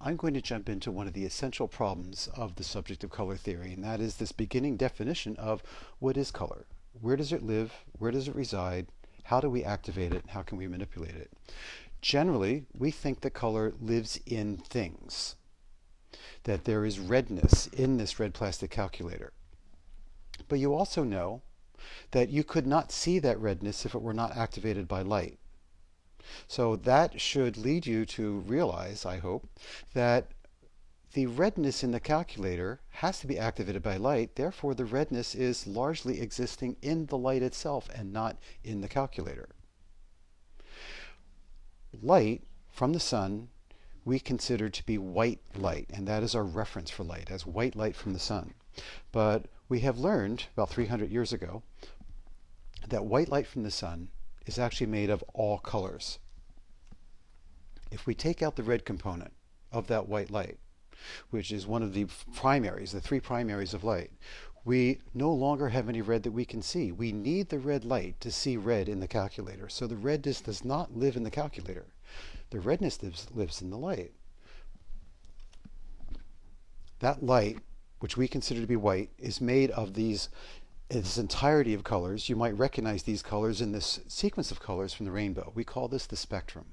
I'm going to jump into one of the essential problems of the subject of color theory, and that is this beginning definition of what is color. Where does it live? Where does it reside? How do we activate it? How can we manipulate it? Generally, we think that color lives in things, that there is redness in this red plastic calculator. But you also know that you could not see that redness if it were not activated by light. So that should lead you to realize, I hope, that the redness in the calculator has to be activated by light. Therefore, the redness is largely existing in the light itself and not in the calculator. Light from the sun we consider to be white light, and that is our reference for light, as white light from the sun. But we have learned about 300 years ago that white light from the sun is actually made of all colors. If we take out the red component of that white light, which is one of the primaries, the three primaries of light, we no longer have any red that we can see. We need the red light to see red in the calculator. So the redness does not live in the calculator. The redness lives in the light. That light, which we consider to be white, is made of this entirety of colors. You might recognize these colors in this sequence of colors from the rainbow. We call this the spectrum.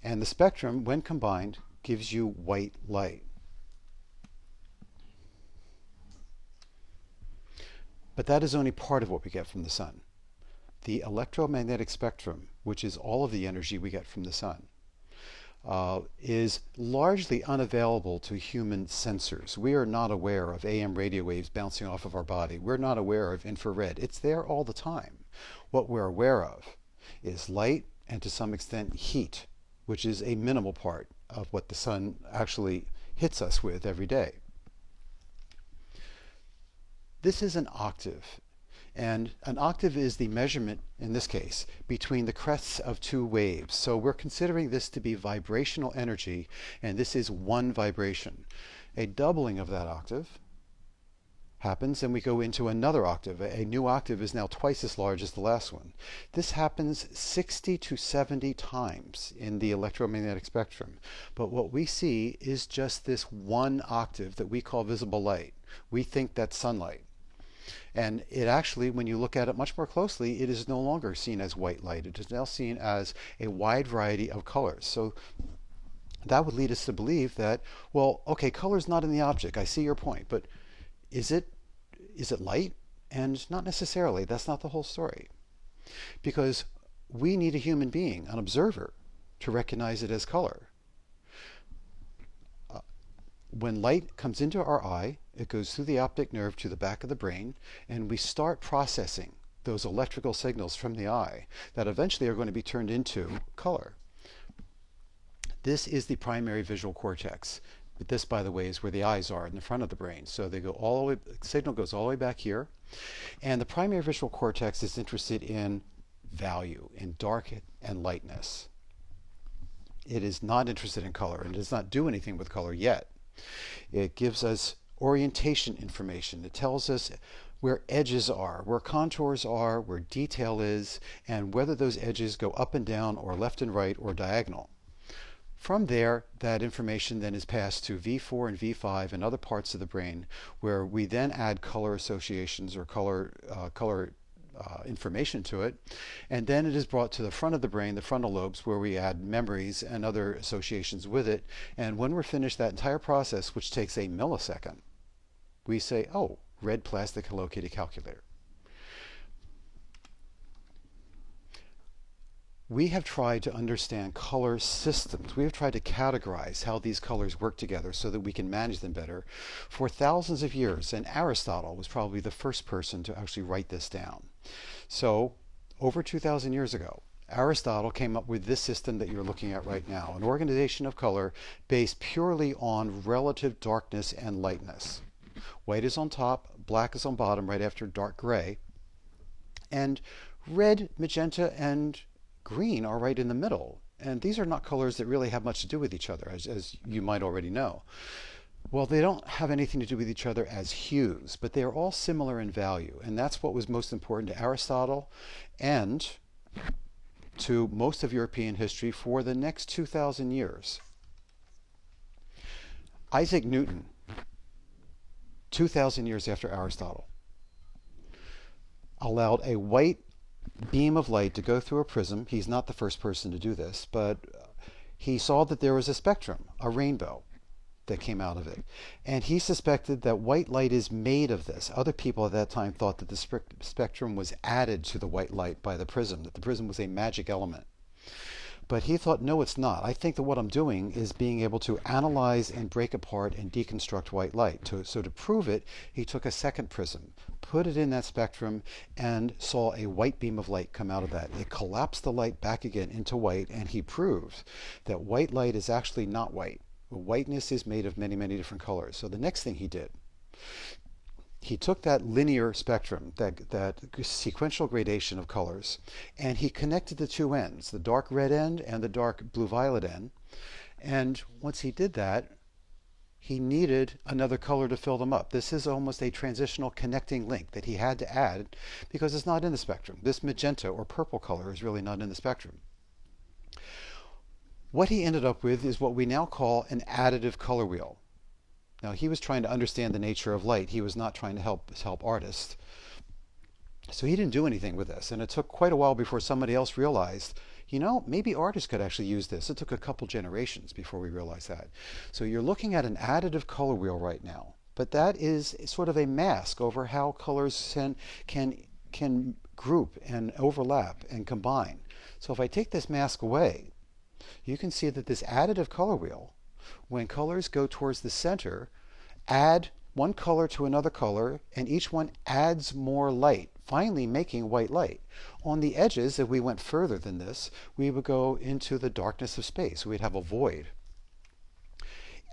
And the spectrum, when combined, gives you white light. But that is only part of what we get from the sun. The electromagnetic spectrum, which is all of the energy we get from the sun, is largely unavailable to human sensors. We are not aware of AM radio waves bouncing off of our body. We're not aware of infrared. It's there all the time. What we're aware of is light and to some extent heat, which is a minimal part of what the sun actually hits us with every day. This is an octave. And an octave is the measurement, in this case, between the crests of two waves. So we're considering this to be vibrational energy, and this is one vibration. A doubling of that octave happens, and we go into another octave. A new octave is now twice as large as the last one. This happens 60 to 70 times in the electromagnetic spectrum. But what we see is just this one octave that we call visible light. We think that's sunlight. And it actually, when you look at it much more closely, it is no longer seen as white light. It is now seen as a wide variety of colors. So that would lead us to believe that, well, okay, color is not in the object. I see your point, but is it light? And not necessarily. That's not the whole story. Because we need a human being, an observer, to recognize it as color. When light comes into our eye, it goes through the optic nerve to the back of the brain, and we start processing those electrical signals from the eye that eventually are going to be turned into color. This is the primary visual cortex. But this, by the way, is where the eyes are in the front of the brain. So they go all the way, the signal goes all the way back here. And the primary visual cortex is interested in value, in dark and lightness. It is not interested in color, and does not do anything with color yet. It gives us orientation information. It tells us where edges are, where contours are, where detail is, and whether those edges go up and down or left and right or diagonal. From there, that information then is passed to V4 and V5 and other parts of the brain, where we then add color associations or color information to it, and then it is brought to the front of the brain, the frontal lobes, where we add memories and other associations with it. And when we're finished that entire process, which takes a millisecond, we say, oh, red plastic Hello Kitty calculator. We have tried to understand color systems. We have tried to categorize how these colors work together so that we can manage them better for thousands of years. And Aristotle was probably the first person to actually write this down. So over 2,000 years ago, Aristotle came up with this system that you're looking at right now, an organization of color based purely on relative darkness and lightness. White is on top, black is on bottom right after dark gray, and red, magenta, and green are right in the middle. And these are not colors that really have much to do with each other, as you might already know. Well, they don't have anything to do with each other as hues, but they are all similar in value. And that's what was most important to Aristotle and to most of European history for the next 2,000 years. Isaac Newton, 2,000 years after Aristotle, allowed a white beam of light to go through a prism. He's not the first person to do this, but he saw that there was a spectrum, a rainbow, that came out of it. And he suspected that white light is made of this. Other people at that time thought that the spectrum was added to the white light by the prism, that the prism was a magic element. But he thought, no, it's not. I think that what I'm doing is being able to analyze and break apart and deconstruct white light. So to prove it, he took a second prism, put it in that spectrum, and saw a white beam of light come out of that. It collapsed the light back again into white, and he proved that white light is actually not white. Whiteness is made of many, many different colors. So the next thing he did, he took that linear spectrum, that sequential gradation of colors, and he connected the two ends, the dark red end and the dark blue-violet end. And once he did that, he needed another color to fill them up. This is almost a transitional connecting link that he had to add because it's not in the spectrum. This magenta or purple color is really not in the spectrum. What he ended up with is what we now call an additive color wheel. Now, he was trying to understand the nature of light. He was not trying to help artists. So he didn't do anything with this. And it took quite a while before somebody else realized, you know, maybe artists could actually use this. It took a couple generations before we realized that. So you're looking at an additive color wheel right now. But that is sort of a mask over how colors can group and overlap and combine. So if I take this mask away, you can see that this additive color wheel, when colors go towards the center, add one color to another color, and each one adds more light, finally making white light. On the edges, if we went further than this, we would go into the darkness of space. We'd have a void.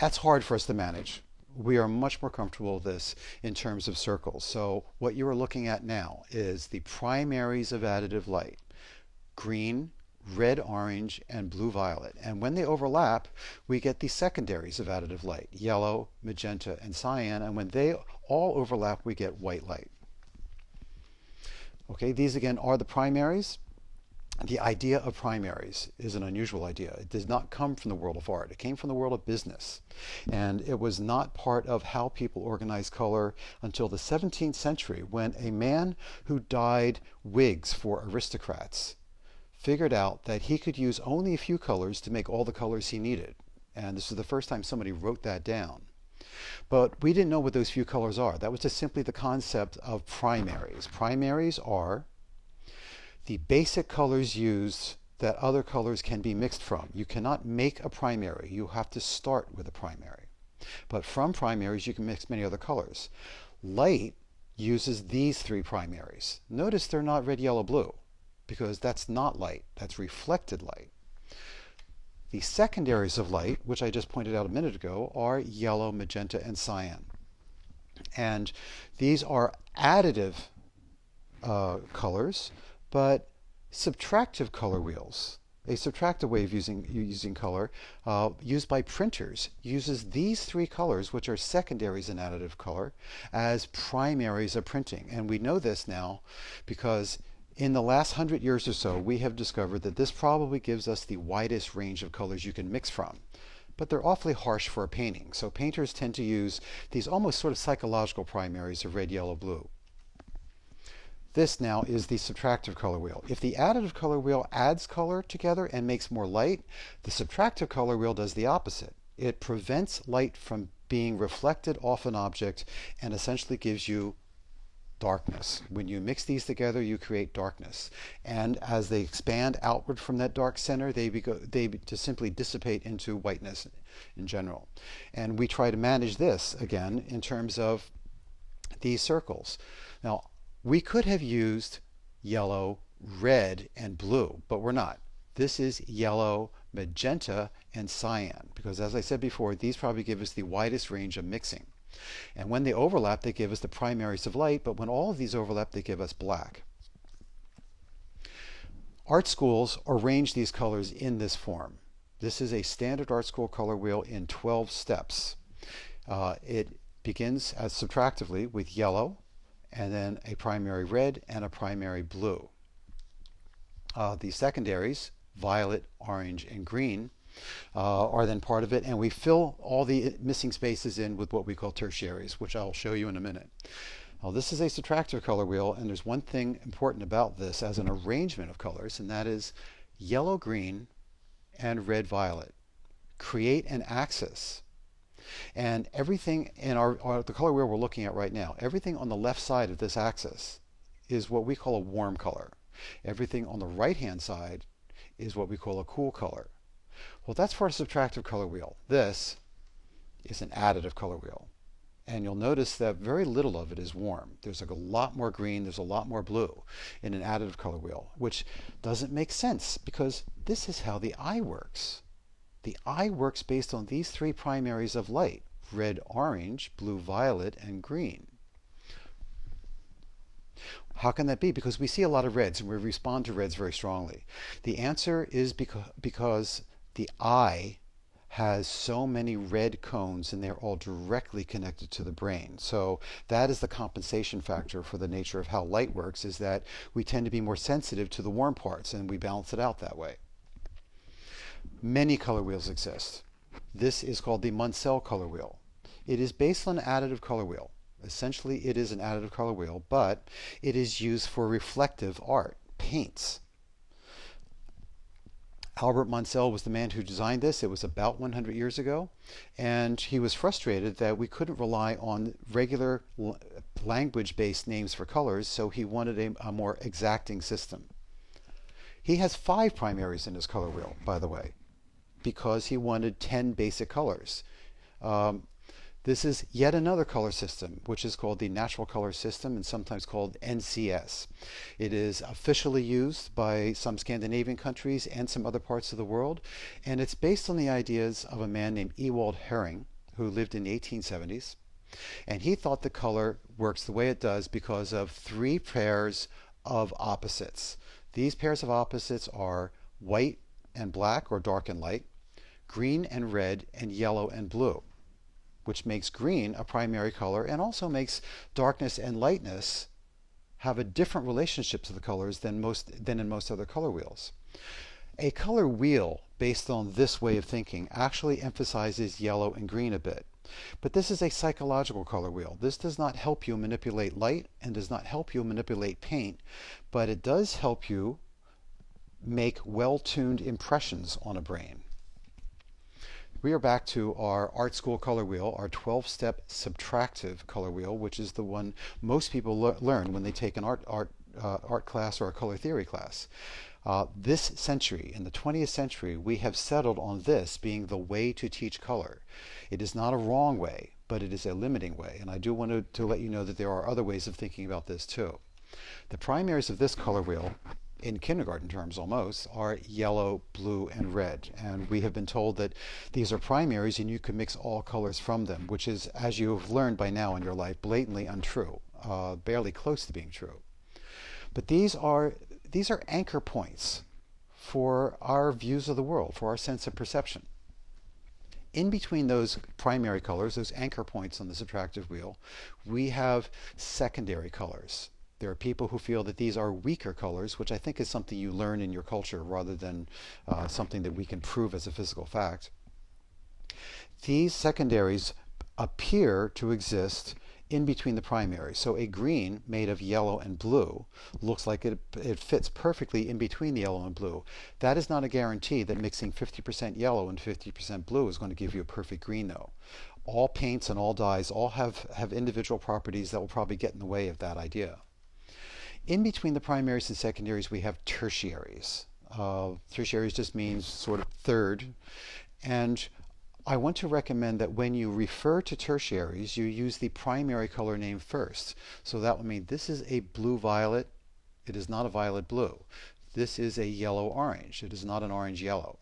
That's hard for us to manage. We are much more comfortable with this in terms of circles. So what you are looking at now is the primaries of additive light: green, red, orange, and blue, violet. And when they overlap, we get the secondaries of additive light: yellow, magenta, and cyan. And when they all overlap, we get white light. Okay, these again are the primaries. The idea of primaries is an unusual idea. It does not come from the world of art. It came from the world of business. And it was not part of how people organized color until the 17th century, when a man who dyed wigs for aristocrats figured out that he could use only a few colors to make all the colors he needed. And this is the first time somebody wrote that down. But we didn't know what those few colors are. That was just simply the concept of primaries. Primaries are the basic colors used that other colors can be mixed from. You cannot make a primary. You have to start with a primary. But from primaries, you can mix many other colors. Light uses these three primaries. Notice they're not red, yellow, blue, because that's not light, that's reflected light. The secondaries of light, which I just pointed out a minute ago, are yellow, magenta, and cyan. And these are additive colors, but subtractive color wheels. A subtractive way of using color, used by printers, uses these three colors, which are secondaries in additive color, as primaries of printing. And we know this now because in the last 100 years or so, we have discovered that this probably gives us the widest range of colors you can mix from. But they're awfully harsh for a painting. So painters tend to use these almost sort of psychological primaries of red, yellow, blue. This now is the subtractive color wheel. If the additive color wheel adds color together and makes more light, the subtractive color wheel does the opposite. It prevents light from being reflected off an object and essentially gives you darkness. When you mix these together, you create darkness. And as they expand outward from that dark center, they just simply dissipate into whiteness in general. And we try to manage this, again, in terms of these circles. Now, we could have used yellow, red, and blue, but we're not. This is yellow, magenta, and cyan, because as I said before, these probably give us the widest range of mixing. And when they overlap, they give us the primaries of light, but when all of these overlap, they give us black. Art schools arrange these colors in this form. This is a standard art school color wheel in 12 steps. It begins as subtractively with yellow, and then a primary red and a primary blue. The secondaries, violet, orange, and green, are then part of it, and we fill all the missing spaces in with what we call tertiaries, which I'll show you in a minute. Now, this is a subtractive color wheel, and there's one thing important about this as an arrangement of colors, and that is yellow, green, and red, violet create an axis. And everything in the color wheel we're looking at right now, everything on the left side of this axis is what we call a warm color. Everything on the right-hand side is what we call a cool color. Well, that's for a subtractive color wheel. This is an additive color wheel. And you'll notice that very little of it is warm. There's a lot more green, there's a lot more blue in an additive color wheel, which doesn't make sense because this is how the eye works. The eye works based on these three primaries of light: red, orange, blue, violet, and green. How can that be? Because we see a lot of reds and we respond to reds very strongly. The answer is because the eye has so many red cones and they're all directly connected to the brain. So that is the compensation factor for the nature of how light works, is that we tend to be more sensitive to the warm parts and we balance it out that way. Many color wheels exist. This is called the Munsell color wheel. It is based on an additive color wheel. Essentially, it is an additive color wheel, but it is used for reflective art, paints. Albert Munsell was the man who designed this. It was about 100 years ago, and he was frustrated that we couldn't rely on regular language-based names for colors, so he wanted a more exacting system. He has 5 primaries in his color wheel, by the way, because he wanted 10 basic colors. This is yet another color system, which is called the Natural Color System and sometimes called NCS. It is officially used by some Scandinavian countries and some other parts of the world, and it's based on the ideas of a man named Ewald Hering, who lived in the 1870s. And he thought the color works the way it does because of 3 pairs of opposites. These pairs of opposites are white and black, or dark and light, green and red, and yellow and blue, which makes green a primary color and also makes darkness and lightness have a different relationship to the colors than in most other color wheels. A color wheel based on this way of thinking actually emphasizes yellow and green a bit. But this is a psychological color wheel. This does not help you manipulate light and does not help you manipulate paint, but it does help you make well-tuned impressions on a brain. We are back to our art school color wheel, our 12-step subtractive color wheel, which is the one most people learn when they take an art class or a color theory class. This century, in the 20th century, we have settled on this being the way to teach color. It is not a wrong way, but it is a limiting way, and I do want to let you know that there are other ways of thinking about this too. The primaries of this color wheel, in kindergarten terms almost, are yellow, blue, and red. And we have been told that these are primaries and you can mix all colors from them, which is, as you've learned by now in your life, blatantly untrue, barely close to being true. But these are anchor points for our views of the world, for our sense of perception. In between those primary colors, those anchor points on the subtractive wheel, we have secondary colors. There are people who feel that these are weaker colors, which I think is something you learn in your culture rather than something that we can prove as a physical fact. These secondaries appear to exist in between the primaries. So a green made of yellow and blue looks like it fits perfectly in between the yellow and blue. That is not a guarantee that mixing 50% yellow and 50% blue is going to give you a perfect green, though. All paints and all dyes all have individual properties that will probably get in the way of that idea. In between the primaries and secondaries, we have tertiaries. Tertiaries just means sort of third. And I want to recommend that when you refer to tertiaries, you use the primary color name first. So that would mean this is a blue-violet. It is not a violet-blue. This is a yellow-orange. It is not an orange-yellow.